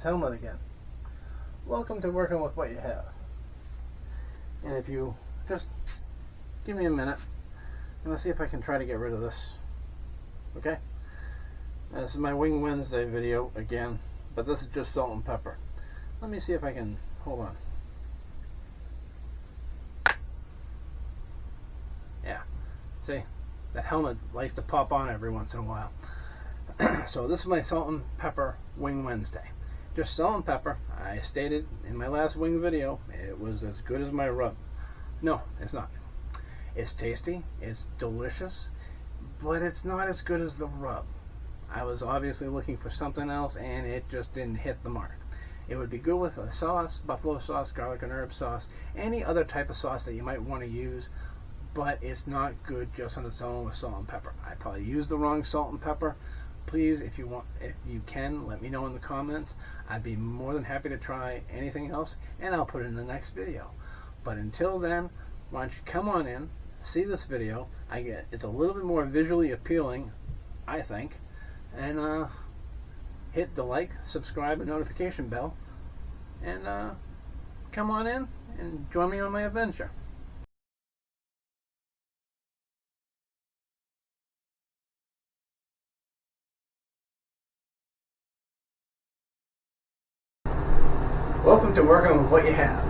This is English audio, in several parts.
Helmut again. Welcome to Working with What You Have. And if you just give me a minute, I'm going to see if I can try to get rid of this. Okay? This is my Wing Wednesday video again, but this is just salt and pepper. Let me see if I can, hold on. Yeah, see, that helmet likes to pop on every once in a while. So this is my salt and pepper Wing Wednesday. Just salt and pepper. I stated in my last wing video it was as good as my rub. No, it's not. It's tasty, it's delicious, but it's not as good as the rub. I was obviously looking for something else and it just didn't hit the mark. It would be good with a sauce, buffalo sauce, garlic and herb sauce, any other type of sauce that you might want to use, but it's not good just on its own with salt and pepper. I probably used the wrong salt and pepper. Please, if you can, let me know in the comments. I'd be more than happy to try anything else, and I'll put it in the next video. But until then, why don't you come on in, see this video. It's a little bit more visually appealing, I think, and hit the like, subscribe, and notification bell, and come on in and join me on my adventure. Welcome to Working with What You Have.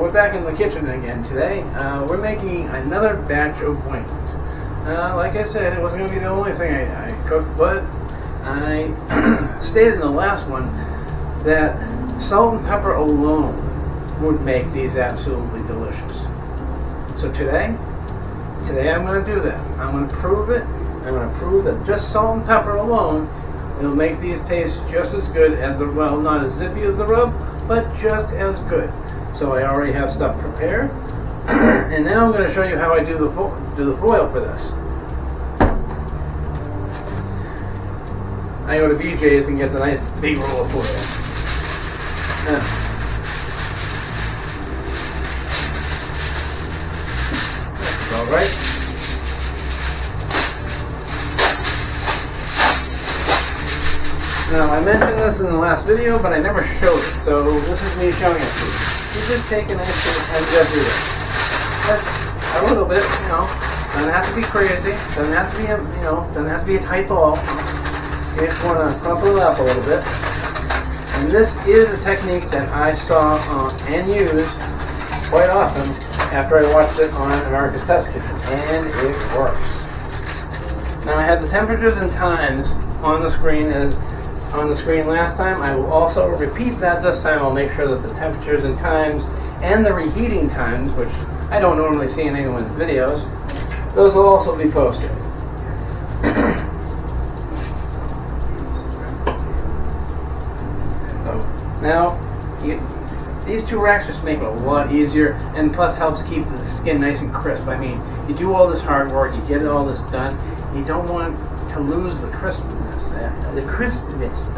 We're back in the kitchen again today. We're making another batch of wings. Like I said, it wasn't going to be the only thing I cooked, but I stated in the last one that salt and pepper alone would make these absolutely delicious. So today I'm going to do that. I'm going to prove it. I'm going to prove that just salt and pepper alone it'll make these taste just as good as the, well, not as zippy as the rub, but just as good. So I already have stuff prepared, and now I'm going to show you how I do the foil for this. I go to BJ's and get the nice big roll of foil. That's all right. Now, I mentioned this in the last video, but I never showed it, so this is me showing it to you. You just take a nice and just do it. Just a little bit, you know. Doesn't have to be crazy. Doesn't have to be a, doesn't have to be a tight ball. You just want to crumple it up a little bit. And this is a technique that I saw and used quite often after I watched it on America's Test Kitchen, and it works. Now, I had the temperatures and times on the screen last time. I will also repeat that this time. I'll make sure that the temperatures and times and the reheating times, which I don't normally see in anyone's videos, those will also be posted. So now these two racks just make it a lot easier, and plus helps keep the skin nice and crisp. I mean, you do all this hard work, you get all this done, you don't want to lose the crispness. The crispness.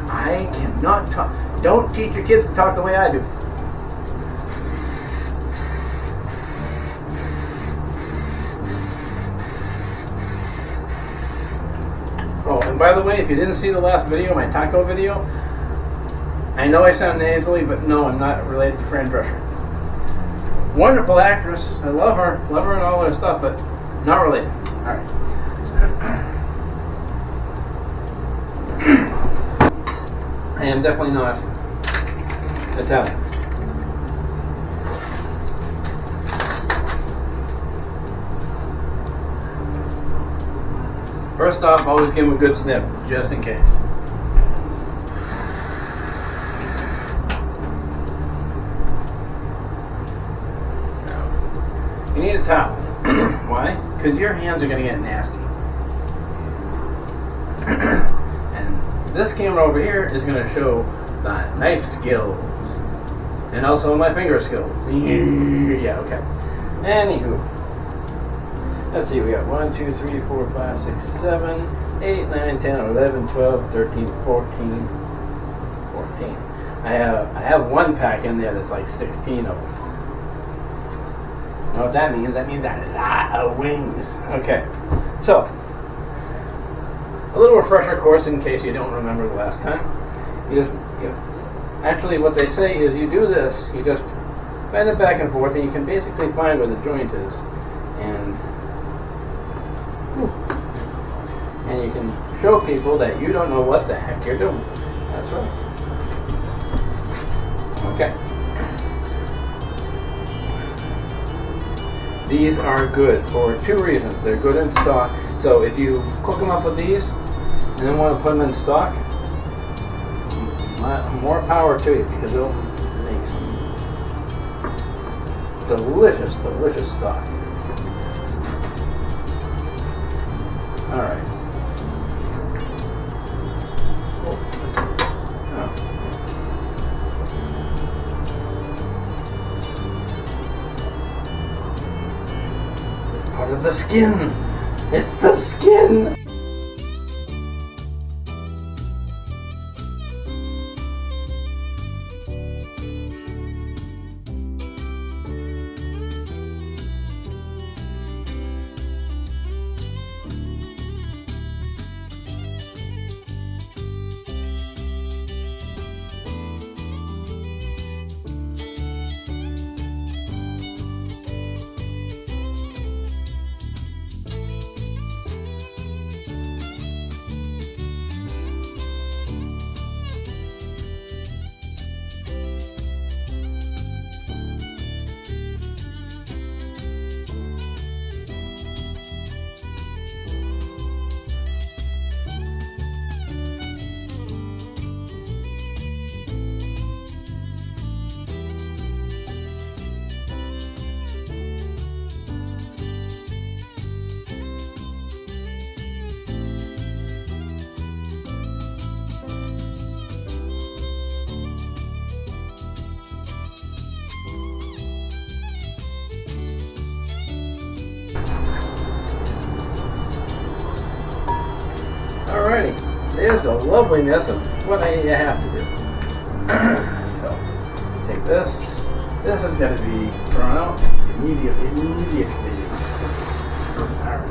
I cannot talk. Don't teach your kids to talk the way I do. Oh, and by the way, if you didn't see the last video, my taco video, I know I sound nasally, but no, I'm not related to Fran Drescher. Wonderful actress. I love her and all her stuff, but not related. All right. I am definitely not Italian. First off, always give them a good sniff, just in case. You need a towel. Why? Because your hands are going to get nasty. This camera over here is going to show the knife skills and also my finger skills. Yeah, okay. Anywho, let's see, we got 1, 2, 3, 4, 5, 6, 7, 8, 9, 10, 11, 12, 13, 14. I have one pack in there that's like 16 of them. You know what that means? That means a lot of wings. Okay, so a little refresher course in case you don't remember the last time. Actually, what they say is you do this, you just bend it back and forth, and you can basically find where the joint is, and you can show people that you don't know what the heck you're doing. That's right. Okay. These are good for two reasons. They're good in stock. So if you cook them up with these and then want to put them in stock, more power to you, because it'll make some delicious, delicious stock. Alright. Part of the skin. It's the skin. Alrighty, there's the loveliness of what you have to do. So, take this. This is going to be thrown out immediately. Alright.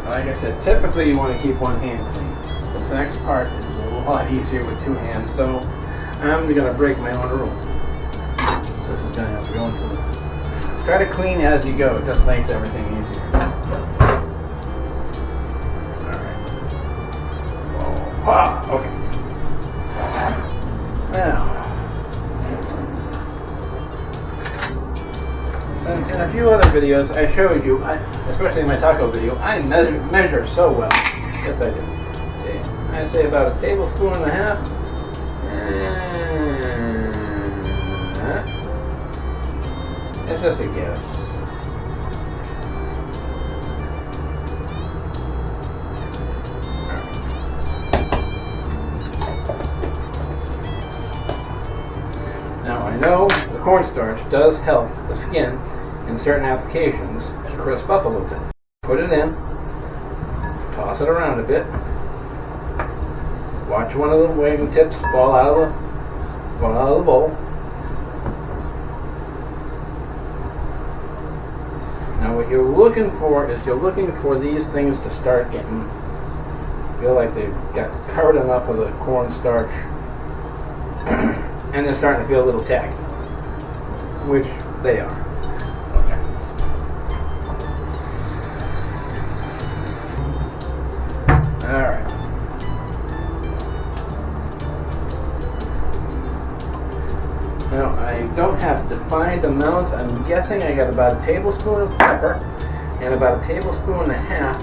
Like I said, typically you want to keep one hand clean. This next part is a lot easier with two hands, so I'm going to break my own rule. This is going to have to go into the... Try to clean as you go, it just makes everything easier. Alright. Oh, okay. Now, in a few other videos I showed you, especially in my taco video, I measure so well. Yes, I do. See, I say about a tablespoon and a half. It's just a guess. Now I know the cornstarch does help the skin in certain applications to crisp up a little bit. Put it in, toss it around a bit, watch one of the wing tips fall out of the bowl. Now what you're looking for is these things to start getting, feel like they've got covered enough of the cornstarch and they're starting to feel a little tacky, which they are. Okay. Alright. Now, I don't have defined amounts. I'm guessing I got about a tablespoon of pepper and about a tablespoon and a half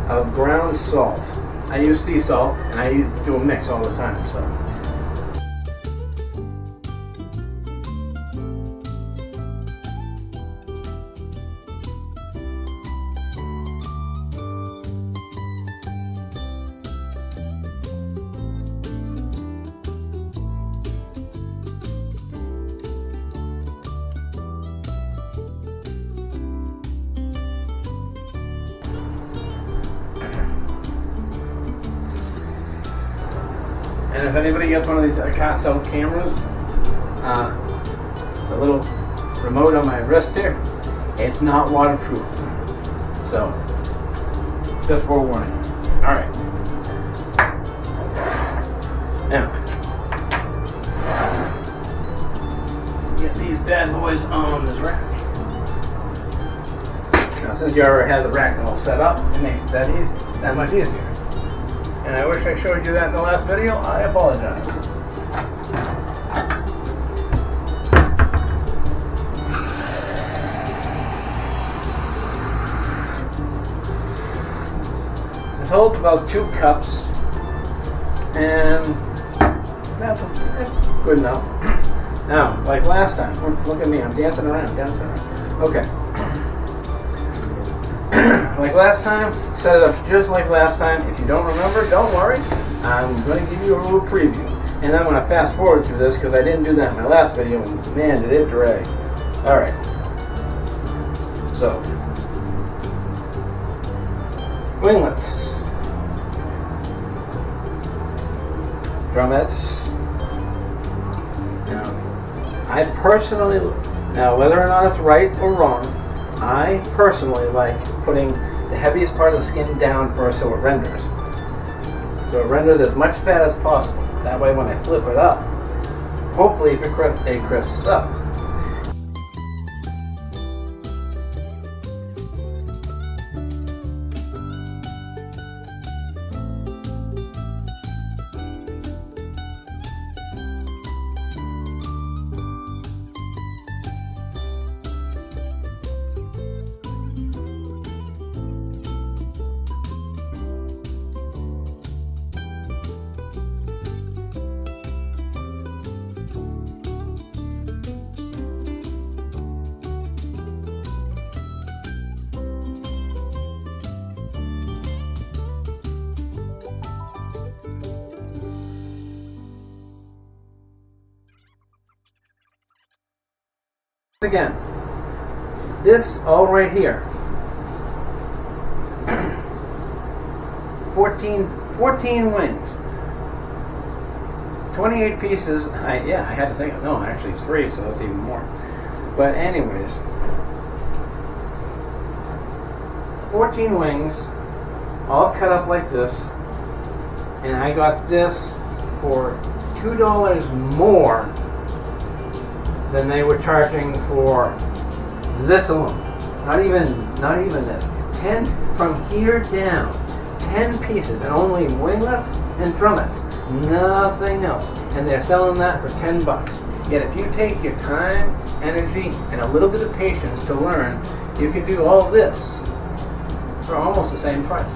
of ground salt. I use sea salt, and I do a mix all the time, so. And if anybody gets one of these Akaso cameras, the little remote on my wrist here, It's not waterproof. So, just forewarning. Alright. Now, let's get these bad boys on this rack. Now, since you already have the rack all set up, it makes it that much easier. And I wish I showed you that in the last video. I apologize. This holds about 2 cups, and that's good enough. Now, like last time, look at me, I'm dancing around. Okay. Like last time, set it up just like last time. If you don't remember, don't worry. I'm going to give you a little preview. And I'm going to fast forward through this because I didn't do that in my last video, and man, did it drag. Alright. So, winglets. Drumettes. I personally, now whether or not it's right or wrong, I personally like putting the heaviest part of the skin down first so it renders. So it renders as much fat as possible. That way when I flip it up, hopefully it crisps up. Again, this all right here, 14 wings, 28 pieces. I had to think, no, actually it's 3, so that's even more. But anyways, 14 wings, all cut up like this, and I got this for $2 more than they were charging for this alone. Not even this. 10 from here down. 10 pieces, and only winglets and drumettes. Nothing else. And they're selling that for $10. Yet if you take your time, energy, and a little bit of patience to learn, you can do all this for almost the same price.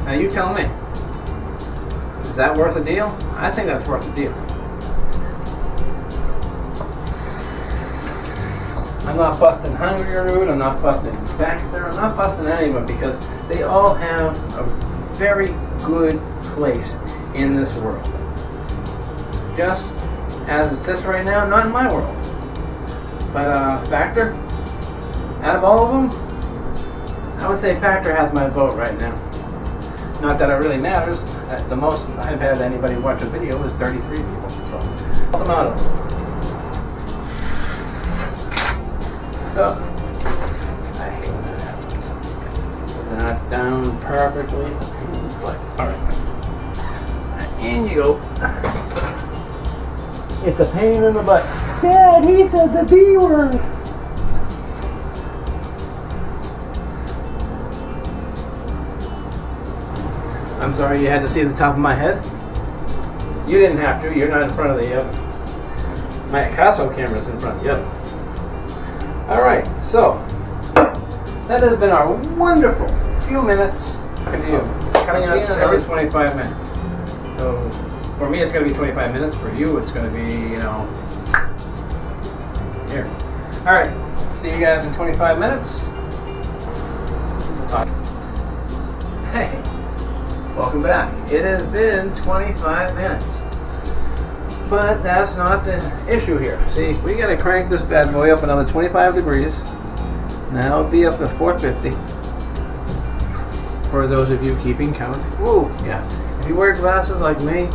Now you tell me. Is that worth a deal? I think that's worth a deal. I'm not busting Hungry Root, I'm not busting Factor, I'm not busting any of them because they all have a very good place in this world. Just as it sits right now, not in my world. But Factor, out of all of them, I would say Factor has my vote right now. Not that it really matters. The most I've had anybody watch a video is 33 people. So, help them out. I hate when that happens. They're not down perfectly. But, alright. In you go. It's a pain in the butt. Dad, he said the B word. I'm sorry you had to see the top of my head. You didn't have to. You're not in front of the oven. My Picasso camera's in front of the oven. Alright, so that has been our wonderful few minutes to you. Coming up every 25 minutes. So for me it's going to be 25 minutes. For you it's going to be, here. Alright, see you guys in 25 minutes. Hey, welcome back. It has been 25 minutes. But that's not the issue here. See, we got to crank this bad boy up another 25 degrees. Now it'll be up to 450. For those of you keeping count. Woo, yeah. If you wear glasses like me,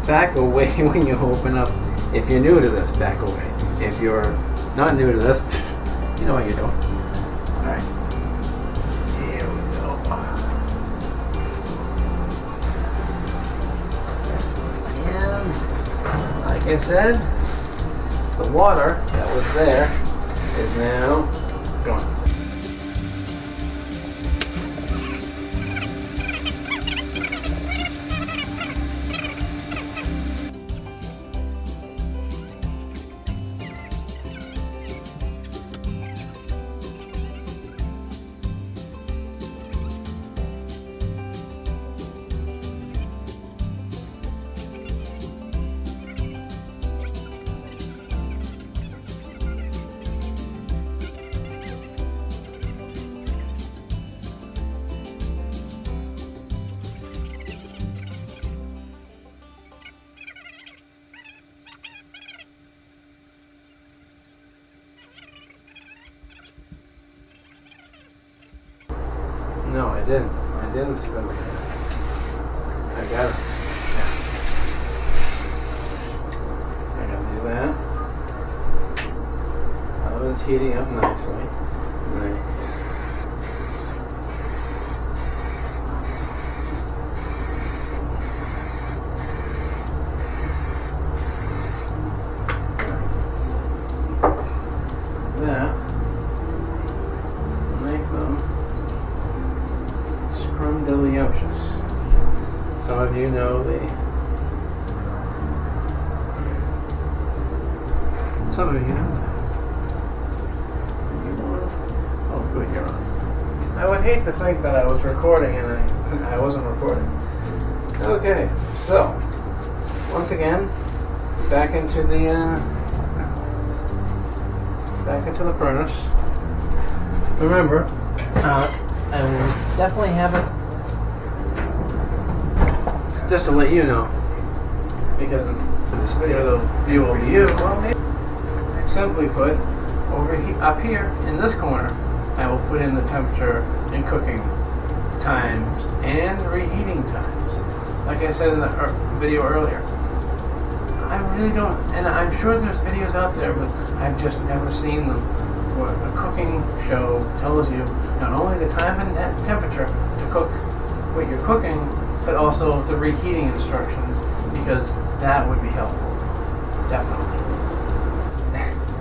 back away when you open up. If you're new to this, back away. If you're not new to this, You know what you're doing. Alright. Here we go. And like I said, the water that was there is now gone. No, I didn't. I didn't spin it. I got it. I gotta do that. Oven's heating up nicely. Right. That. Make them scrumdiddlyumptious. Some of you know some of you know that. Oh, good, you're on. I would hate to think that I was recording and I wasn't recording. Okay, so once again, back into the furnace. Remember, I will definitely have it, just to let you know, because this video will be you. Well, maybe simply put, up here in this corner, I will put in the temperature and cooking times and reheating times. Like I said in the video earlier, I really don't, and I'm sure there's videos out there, but I've just never seen them where a cooking show tells you not only the time and temperature to cook what you're cooking, but also the reheating instructions, because that would be helpful. Definitely.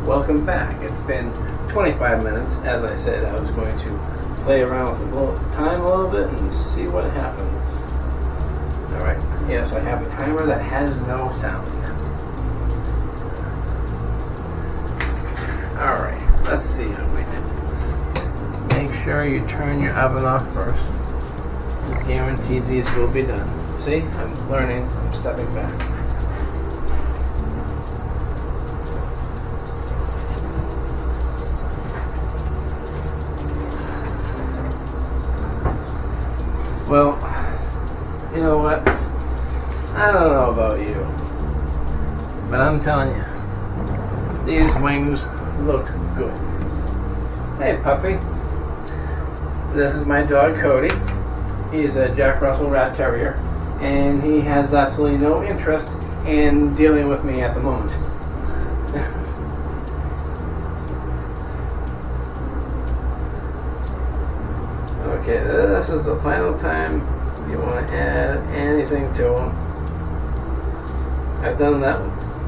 Welcome back. It's been 25 minutes. As I said, I was going to play around with the time a little bit and see what happens. Alright, yes, I have a timer that has no sound. Alright, let's see how we did. Make sure you turn your oven off first. It's guaranteed these will be done. See, I'm learning, I'm stepping back. Well, you know what? I don't know about you, but I'm telling you, these wings look good. Hey, puppy. This is my dog, Cody. He's a Jack Russell Rat Terrier, and he has absolutely no interest in dealing with me at the moment. Okay, this is the final time you want to add anything to them. I've done that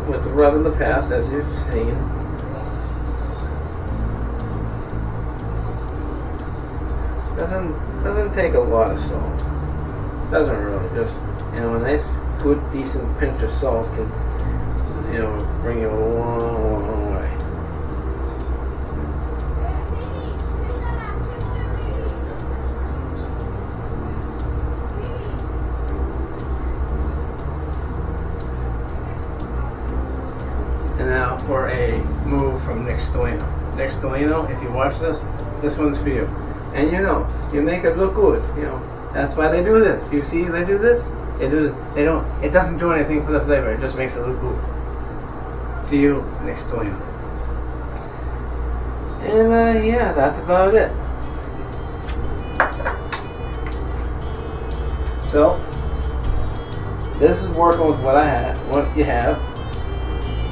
with the rub in the past, as you've seen. Doesn't take a lot of salt. Doesn't really. Just, a nice, good, decent pinch of salt can, bring you a long way. And now for a move from Nick Stellino. Nick Stellino, if you watch this one's for you. And you make it look good. That's why they do this. You see, they do this. It doesn't do anything for the flavor. It just makes it look good. To you, Nick Stellino. And yeah, that's about it. So this is working with what you have.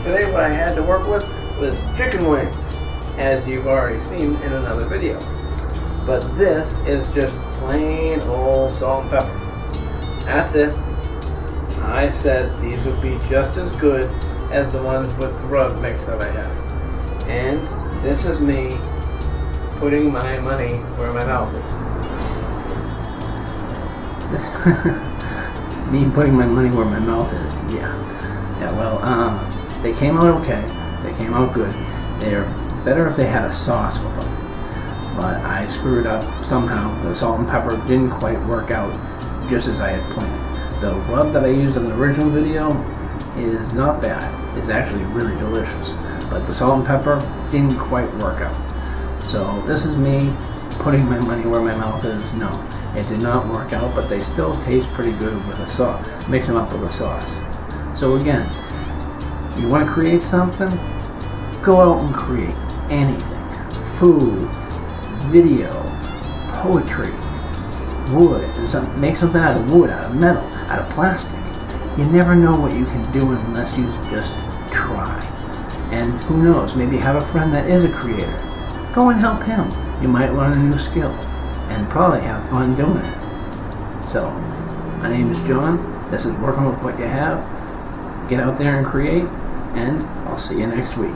Today, what I had to work with was chicken wings. as you've already seen in another video. But this is just plain old salt and pepper. That's it. I said these would be just as good as the ones with the rub mix that I have. And this is me putting my money where my mouth is. Me putting my money where my mouth is, yeah. Yeah, well, they came out okay. They came out good. They're better if they had a sauce with them. But I screwed up somehow. The salt and pepper didn't quite work out just as I had planned. The rub that I used in the original video is not bad. It's actually really delicious. But the salt and pepper didn't quite work out. So this is me putting my money where my mouth is. No, it did not work out, but they still taste pretty good with a sauce. Mix them up with a sauce. So again, you want to create something? Go out and create anything. Food, video, poetry, wood. Make something out of wood, out of metal, out of plastic. You never know what you can do unless you just try. And who knows, maybe have a friend that is a creator. Go and help him. You might learn a new skill and probably have fun doing it. So, my name is John. This is Working With What You Have. Get out there and create, and I'll see you next week.